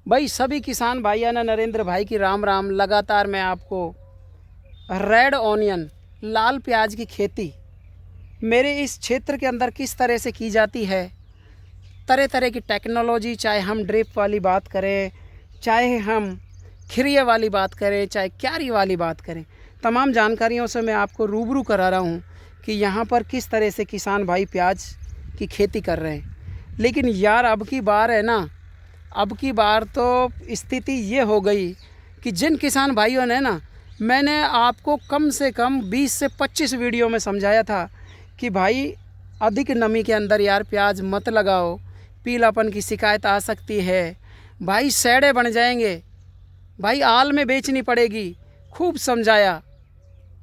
भाई सभी किसान भाइयों ने नरेंद्र भाई की राम राम। लगातार मैं आपको रेड ऑनियन, लाल प्याज की खेती मेरे इस क्षेत्र के अंदर किस तरह से की जाती है, तरह तरह की टेक्नोलॉजी, चाहे हम ड्रिप वाली बात करें, चाहे हम खिरिया वाली बात करें, चाहे क्यारी वाली बात करें, तमाम जानकारियों से मैं आपको रूबरू करा रहा हूँ कि यहाँ पर किस तरह से किसान भाई प्याज की खेती कर रहे हैं। लेकिन यार अब की बार है ना, अब की बार तो स्थिति ये हो गई कि जिन किसान भाइयों ने ना, मैंने आपको कम से कम 20 से 25 वीडियो में समझाया था कि भाई अधिक नमी के अंदर यार प्याज मत लगाओ, पीलापन की शिकायत आ सकती है, भाई सैड़े बन जाएंगे, भाई आल में बेचनी पड़ेगी, खूब समझाया।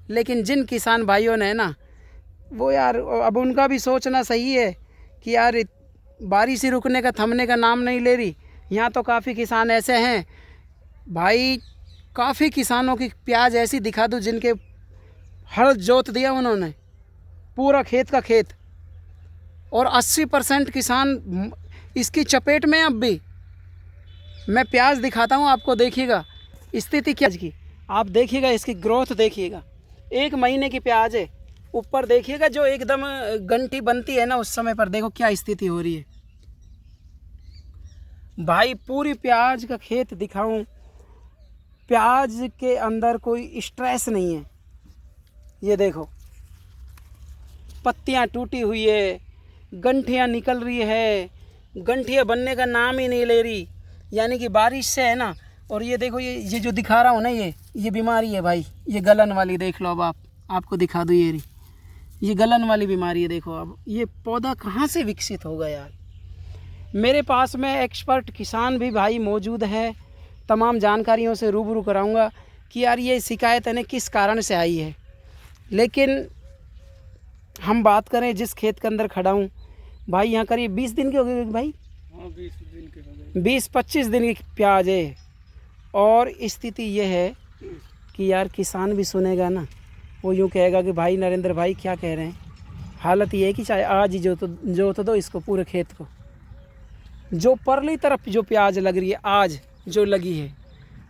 लेकिन जिन किसान भाइयों ने ना, वो यार अब उनका भी सोचना सही है कि यार बारिश ही रुकने का, थमने का नाम नहीं ले रही। यहाँ तो काफ़ी किसान ऐसे हैं भाई, काफ़ी किसानों की प्याज ऐसी दिखा दूँ जिनके हल जोत दिया उन्होंने, पूरा खेत का खेत, और 80% किसान इसकी चपेट में। अब भी मैं प्याज दिखाता हूँ आपको, देखिएगा स्थिति क्या की, आप देखिएगा इसकी ग्रोथ देखिएगा। 1 महीने की प्याज है, ऊपर देखिएगा जो एकदम गंठी बनती है ना, उस समय पर देखो क्या स्थिति हो रही है भाई। पूरी प्याज का खेत दिखाऊं, प्याज के अंदर कोई स्ट्रेस नहीं है। ये देखो पत्तियां टूटी हुई है, गंठियां निकल रही है, गंठियां बनने का नाम ही नहीं ले रही, यानी कि बारिश से है ना। और ये देखो, ये जो दिखा रहा हूँ ना, ये बीमारी है भाई, ये गलन वाली देख लो। अब आपको दिखा दूँ, ये गलन वाली बीमारी है। देखो अब ये पौधा कहाँ से विकसित होगा यार। मेरे पास में एक्सपर्ट किसान भी भाई मौजूद है, तमाम जानकारियों से रूबरू कराऊंगा कि यार ये शिकायत है ना किस कारण से आई है। लेकिन हम बात करें जिस खेत के अंदर खड़ा हूँ भाई, यहाँ करीब 20 दिन के हो गए भाई। हाँ, 20 दिन के हो गए, 20-25 दिन की प्याज है। और स्थिति ये है कि यार किसान भी सुनेगा ना, वो यूँ कहेगा कि भाई नरेंद्र भाई क्या कह रहे हैं। हालत ये है कि चाहे आज ही जोत दो इसको, पूरे खेत को। जो परली तरफ जो प्याज लग रही है आज जो लगी है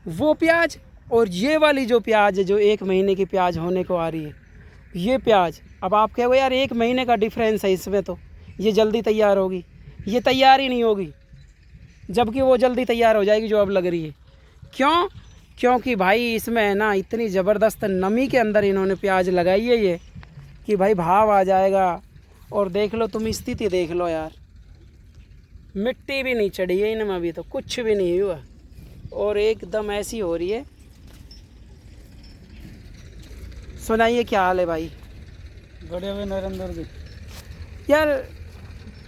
वो प्याज, और ये वाली जो प्याज है जो 1 महीने की प्याज होने को आ रही है, ये प्याज। अब आप कहोगे यार 1 महीने का डिफरेंस है इसमें, तो ये जल्दी तैयार होगी। ये तैयार ही नहीं होगी, जबकि वो जल्दी तैयार हो जाएगी जो अब लग रही है। क्यों? क्योंकि भाई इसमें है ना इतनी ज़बरदस्त नमी के अंदर इन्होंने प्याज लगाई है ये, कि भाई भाव आ जाएगा। और देख लो तुम स्थिति देख लो यार, मिट्टी भी नहीं चढ़ी है इनमें, अभी तो कुछ भी नहीं हुआ, और एकदम ऐसी हो रही है। सुनाइए क्या हाल है भाई। बढ़िया हुए नरेंद्र जी। यार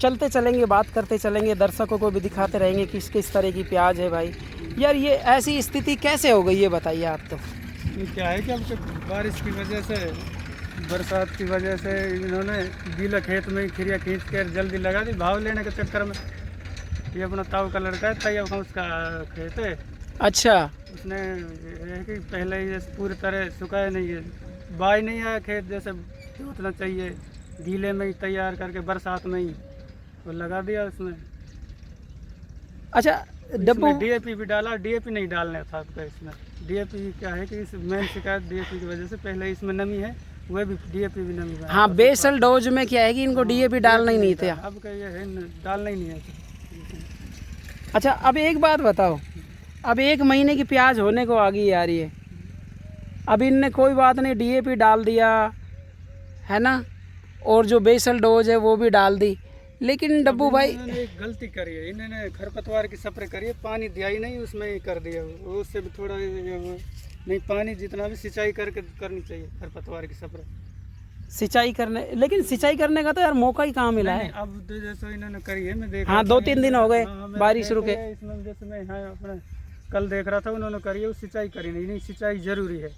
चलते चलेंगे, बात करते चलेंगे, दर्शकों को भी दिखाते रहेंगे किस किस तरह की प्याज है भाई। यार ये ऐसी स्थिति कैसे हो गई ये बताइए आप। तो क्या है कि अब बारिश की वजह से, बरसात की वजह से इन्होंने गीला खेत में ही खिरिया खींच कर जल्दी लगा दी भाव लेने के चक्कर में। ये अपना ताऊ का लड़का है, तैयब उसका खेत है। अच्छा, उसने ये है कि पहले ही जैसे पूरी तरह सुखाया नहीं है, बाई नहीं आया खेत जैसे जोतना चाहिए, गीले में ही तैयार करके बरसात में ही तो लगा दिया उसने। अच्छा डब्बू, डीएपी भी डाला, डीएपी नहीं डालना था आपका इसमें। डीएपी क्या है कि इस मेन शिकायत डीएपी की वजह से, पहले इसमें नमी है, वह भी डीएपी भी नमी है। हाँ बेसल डोज में क्या है कि इनको डीएपी डालना ही नहीं था। अब का ये है डालना ही नहीं है। अच्छा अब एक बात बताओ, अब 1 महीने की प्याज होने को आ गई यार ये, अब इनने कोई बात नहीं डीएपी डाल दिया है ना, और जो बेसल डोज है वो भी डाल दी। लेकिन डब्बू भाई इन्होंने एक गलती करी है, इन्होंने खरपतवार की स्प्रे करी है, पानी दिया ही नहीं उसमें ही कर दिया। उससे भी थोड़ा नहीं, पानी जितना भी सिंचाई करके करनी चाहिए खरपतवार की स्प्रे। सिंचाई करने, लेकिन सिंचाई करने का तो यार मौका ही कहाँ मिला है। अब तो जैसे इन्होंने करी है, मैं देख हाँ 2-3 दिन हो गए बारिश रुके। इसमें जैसे मैं अपने कल देख रहा था, उन्होंने करी है, वो सिंचाई करी नहीं, सिंचाई जरूरी है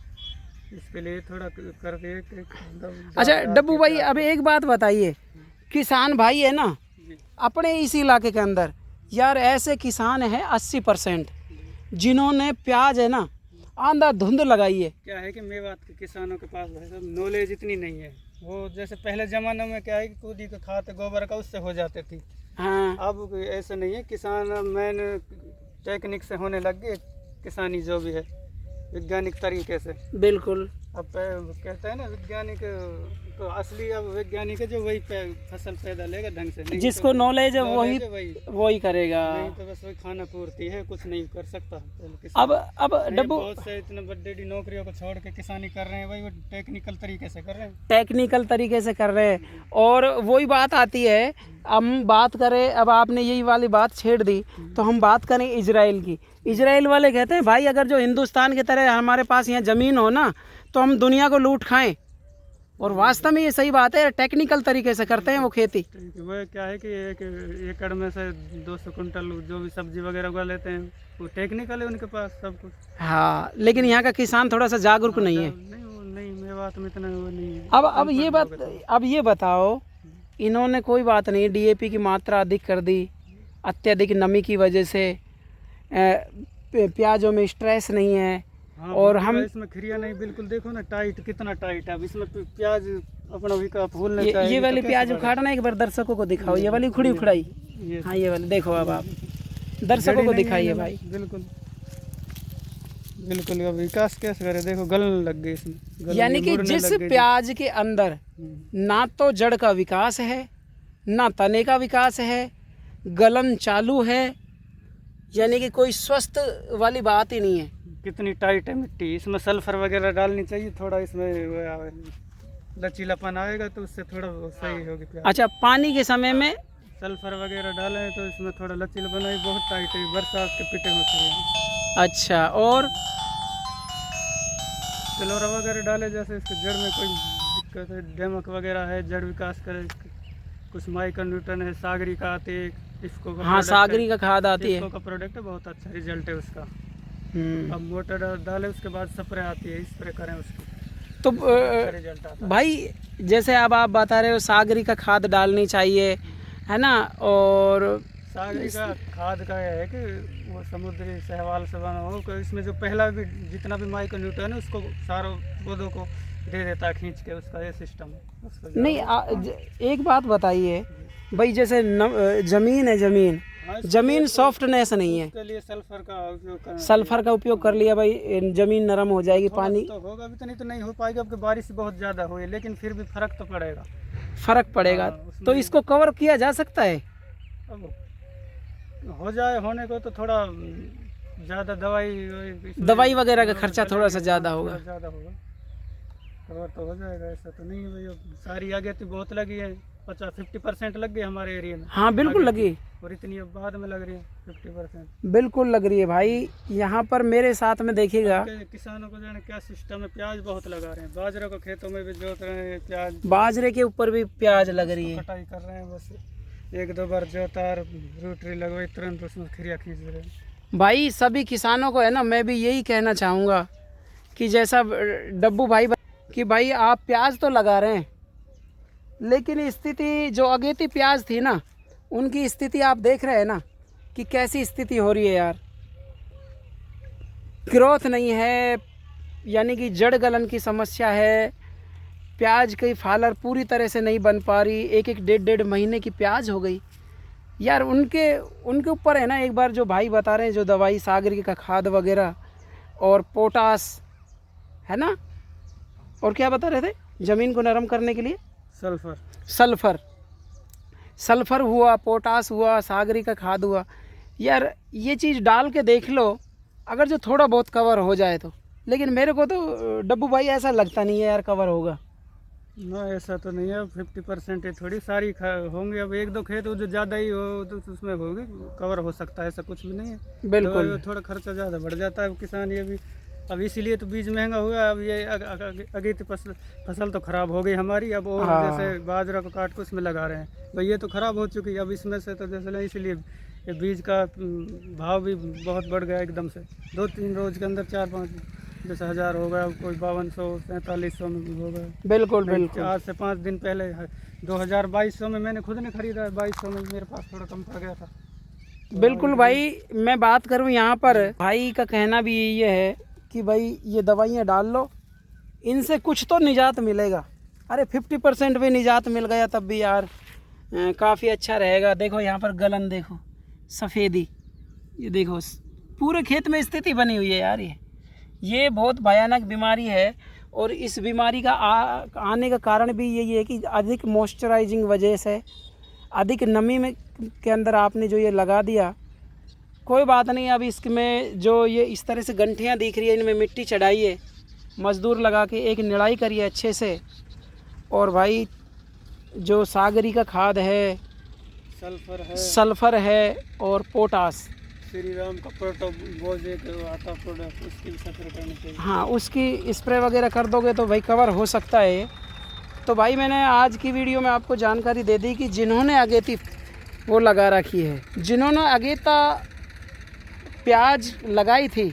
इसके लिए थोड़ा कर दे। अच्छा डब्बू भाई अब एक बात बताइए, किसान भाई है ना अपने इस इलाके के अंदर, यार ऐसे किसान हैं 80% जिन्होंने प्याज है ना अंधाधुंध लगाई है। क्या है कि मेवात के किसानों के पास भाई साहब नॉलेज इतनी नहीं है। वो जैसे पहले ज़माने में क्या है कि कूदी का खाद गोबर का उससे हो जाती थी। हाँ अब ऐसा नहीं है। किसान मैन टेक्निक से होने लग गई किसानी जो भी है वैज्ञानिक तरीके से। बिल्कुल। अब कहते हैं ना वैज्ञानिक तो असली अब वैज्ञानिक है जो वही फसल पैदा लेगा ढंग से, नहीं जिसको तो नॉलेज है वही knowledge है वही करेगा। नहीं तो बस वही खाना पूर्ति है, कुछ नहीं कर सकता। अब डब्बू बहुत से इतने बड़ी नौकरियों को छोड़ के किसानी कर रहे हैं, वही वो टेक्निकल तरीके से कर रहे हैं। टेक्निकल तरीके से कर रहे हैं। और वही बात आती है, हम बात करें, अब आपने यही वाली बात छेड़ दी तो हम बात करें इजराइल की। इजराइल वाले कहते हैं भाई अगर जो हिंदुस्तान की तरह हमारे पास यहाँ ज़मीन हो ना तो हम दुनिया को लूट खाएं। और वास्तव में ये सही बात है, टेक्निकल तरीके से करते हैं वो खेती। वो क्या है कि एक एकड़ में से 200 कुंटल जो भी सब्जी वगैरह उगा लेते हैं, वो टेक्निकल है उनके पास सब कुछ। हाँ, लेकिन यहाँ का किसान थोड़ा सा जागरूक नहीं है। नहीं मेवात में इतना वो नहीं है। अब ये बताओ, इन्होंने कोई बात नहीं, डीएपी की मात्रा अधिक कर दी, अत्यधिक नमी की वजह से प्याजों में स्ट्रेस नहीं है। हाँ, और हम इसमें खिरिया नहीं, बिल्कुल देखो ना टाइट, कितना टाइट है। अब इसमें प्याज अपना भी का फूलने ये वाली प्याज उखाड़ना एक बार दर्शकों को दिखाओ, ये वाली उखड़ी उखड़ाई। हाँ ये वाली देखो, अब आप दर्शकों को दिखाइए भाई। बिल्कुल बिल्कुल। अब विकास कैसे करे, देखो गलने लग गई इसमें। यानी कि जिस प्याज के अंदर ना तो जड़ का विकास है ना तने का विकास है, गलन चालू है, यानी कि कोई स्वस्थ वाली बात ही नहीं है। कितनी टाइट है मिट्टी, इसमें सल्फर वगैरह डालनी चाहिए थोड़ा, इसमें लचीलापन आएगा तो उससे थोड़ा सही होगी प्याज। अच्छा, पानी के समय में सल्फर वगैरह डालें तो इसमें थोड़ा लचीलापन आए। बहुत टाइट है, बरसात के पिटे होते हैं। अच्छा, और क्लोरा वगैरह डाले जैसे इसके जड़ में कोई दिक्कत है, डेमक वगैरह है, जड़ विकास करे, कुछ माइक्रो न्यूटन है, सागरी का आती है, इसको हाँ सागरी का खाद आती है, का प्रोडक्ट है, बहुत अच्छा रिजल्ट है उसका। अब मोटर डाले उसके बाद स्प्रे आती है, स्प्रे करें उसको तो रिजल्ट आता है। भाई जैसे अब आप बता रहे हो सागरी का खाद डालनी चाहिए, है ना। और सागरी का खाद का यह है कि वो समुद्री शैवाल से बना हो, कि इसमें जो पहला भी जितना भी माइक्रो न्यूटन है उसको सारों पौधों को दे देता है खींच के, उसका ये सिस्टम है। नहीं एक बात बताइए भाई, जैसे जमीन है, जमीन सॉफ्टनेस नहीं है, उसके लिए सल्फर का उपयोग करना, सल्फर का उपयोग कर लिया भाई, जमीन नरम हो जाएगी, पानी तो होगा भी तो नहीं हो पाएगा, अब बारिश बहुत ज़्यादा हुई, लेकिन फिर भी फर्क तो पड़ेगा। फर्क पड़ेगा। तो इसको कवर किया जा सकता है। अब हो जाए होने को तो थोड़ा ज़्यादा दवाई वगैरह का खर्चा थोड़ा सा ज़्यादा होगा। कवर तो हो जाएगा, ऐसा तो नहीं है भाई। सारी आगे तो बहुत लगी है, 50-50% लग गई हमारे एरिया में। हाँ बिल्कुल लगी, और इतनी अब बाद में लग रही है 50%। बिल्कुल लग रही है भाई। यहाँ पर मेरे साथ में देखिएगा, किसानों को जाने क्या सिस्टम है, प्याज बहुत लगा रहे हैं, बाजरे को खेतों में भी जोत रहे हैं, प्याज बाजरे के ऊपर भी प्याज लग रही है, कटाई कर रहे हैं, बस 1-2 बार जोता और रोटरी लगवाई, तुरंत उसमें खिरिया खींच रहे हैं। भाई सभी किसानों को है ना, मैं भी यही कहना चाहूँगा कि जैसा डब्बू भाई कि भाई आप प्याज तो लगा रहे हैं, लेकिन स्थिति जो अगेती प्याज थी ना, उनकी स्थिति आप देख रहे हैं ना कि कैसी स्थिति हो रही है यार। ग्रोथ नहीं है, यानी कि जड़ गलन की समस्या है, प्याज की फालर पूरी तरह से नहीं बन पा रही, 1-1 महीने की प्याज हो गई यार। उनके ऊपर है ना, एक बार जो भाई बता रहे हैं जो दवाई सागरी का खाद वगैरह और पोटास है ना, और क्या बता रहे थे, ज़मीन को नरम करने के लिए सल्फर हुआ, पोटास हुआ, सागरी का खाद हुआ। यार ये चीज़ डाल के देख लो, अगर जो थोड़ा बहुत कवर हो जाए तो। लेकिन मेरे को तो डब्बू भाई ऐसा लगता नहीं है यार कवर होगा ना, ऐसा तो नहीं है। 50% है, थोड़ी सारी होंगे। अब 1-2 खेत जो ज़्यादा ही हो तो उसमें होगी, कवर हो सकता है, ऐसा कुछ भी नहीं है। बिल्कुल, तो थोड़ा खर्चा ज़्यादा बढ़ जाता है किसान, ये भी अब इसीलिए तो बीज महंगा हुआ। अब ये अगेती फसल तो ख़राब हो गई हमारी, अब और जैसे बाजरा को काट के उसमें लगा रहे हैं, भाई ये तो ख़राब हो चुकी है। अब इसमें से तो जैसे इसलिए ये बीज का भाव भी बहुत बढ़ गया एकदम से। 2-3 रोज़ के अंदर 4-5 जैसे हज़ार हो गया, कोई 5200-4300 में भी हो गया। बिल्कुल बिल्कुल। आज से 5 दिन पहले 2200 में मैंने खुद ने खरीदा है, 2200 में मेरे पास थोड़ा कम पड़ गया था। बिल्कुल भाई, मैं बात करूं यहाँ पर, भाई का कहना भी ये है कि भाई ये दवाइयाँ डाल लो, इनसे कुछ तो निजात मिलेगा। अरे 50% भी निजात मिल गया तब भी यार काफ़ी अच्छा रहेगा। देखो यहाँ पर गलन देखो, सफ़ेदी, ये देखो पूरे खेत में स्थिति बनी हुई है यार। ये बहुत भयानक बीमारी है। और इस बीमारी का आने का कारण भी यही है कि अधिक मॉइस्चराइजिंग वजह से, अधिक नमी में के अंदर आपने जो ये लगा दिया। कोई बात नहीं, अब इसमें जो ये इस तरह से गंठियाँ दिख रही है, इनमें मिट्टी चढ़ाइए, मज़दूर लगा के एक निराई करिए अच्छे से। और भाई जो सागरी का खाद है, सल्फ़र है और पोटास, श्री राम का प्रोटोबोज एक आता प्रोडक्ट, उसकी स्प्रे करनी चाहिए। हाँ, उसकी स्प्रे वगैरह कर दोगे तो भाई कवर हो सकता है। तो भाई मैंने आज की वीडियो में आपको जानकारी दे दी कि जिन्होंने अगेती वो लगा रखी है, जिन्होंने अगेता प्याज लगाई थी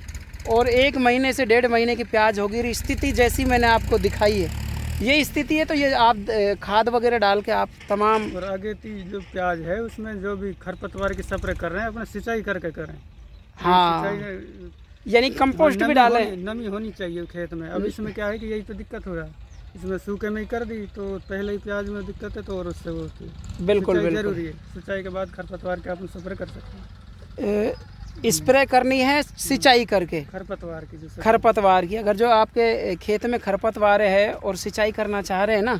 और 1 महीने से 1.5 महीने की प्याज होगी, स्थिति जैसी मैंने आपको दिखाई है ये स्थिति है, तो ये आप खाद वगैरह डाल के आप तमाम। और अगेती जो प्याज है उसमें जो भी खरपतवार की स्प्रे कर रहे हैं अपना सिंचाई करके करें। हाँ, यानी कंपोस्ट भी डालें। नमी होनी चाहिए खेत में। अब इसमें क्या है कि यही तो दिक्कत हो रहा है, इसमें सूखे में ही कर दी तो पहले ही प्याज में दिक्कत है, तो और उससे वो होती है। बिल्कुल बिल्कुल जरूरी है, सिंचाई के बाद खरपतवार के आप स्प्रे कर सकते हैं। स्प्रे करनी है सिंचाई करके खरपतवार की, जो खरपतवार की। अगर जो आपके खेत में खरपतवार है और सिंचाई करना चाह रहे हैं ना,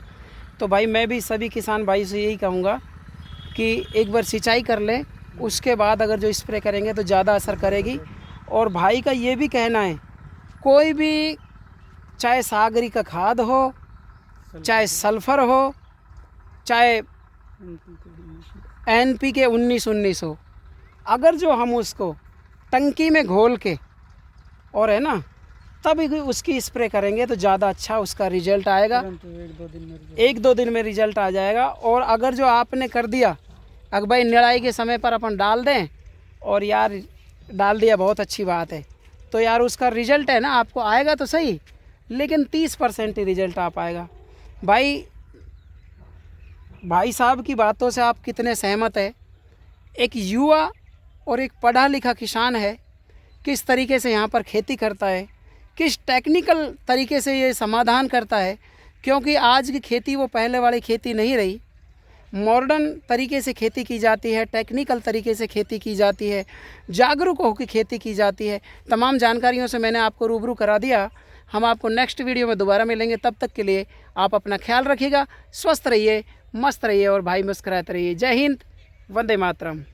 तो भाई मैं भी सभी किसान भाई से यही कहूँगा कि एक बार सिंचाई कर लें, उसके बाद अगर जो स्प्रे करेंगे तो ज़्यादा असर करेगी। और भाई का ये भी कहना है, कोई भी चाहे सागरी का खाद हो, चाहे सल्फ़र हो, चाहे NPK 19-19 हो, अगर जो हम उसको टंकी में घोल के और है ना तब उसकी स्प्रे करेंगे तो ज़्यादा अच्छा उसका रिजल्ट आएगा। 1-2 दिन में रिजल्ट आ जाएगा। और अगर जो आपने कर दिया, अगर भाई निराई के समय पर अपन डाल दें और यार डाल दिया, बहुत अच्छी बात है, तो यार उसका रिजल्ट है ना आपको आएगा तो सही, लेकिन 30% ही रिजल्ट आ पाएगा। भाई साहब की बातों से आप कितने सहमत है? एक युवा और एक पढ़ा लिखा किसान है, किस तरीके से यहाँ पर खेती करता है, किस टेक्निकल तरीके से ये समाधान करता है। क्योंकि आज की खेती वो पहले वाली खेती नहीं रही, मॉडर्न तरीके से खेती की जाती है, टेक्निकल तरीके से खेती की जाती है, जागरूक होकर खेती की जाती है। तमाम जानकारियों से मैंने आपको रूबरू करा दिया। हम आपको नेक्स्ट वीडियो में दोबारा मिलेंगे, तब तक के लिए आप अपना ख्याल रखिएगा, स्वस्थ रहिए, मस्त रहिए और भाई मुस्कुराते रहिए। जय हिंद, वंदे मातरम।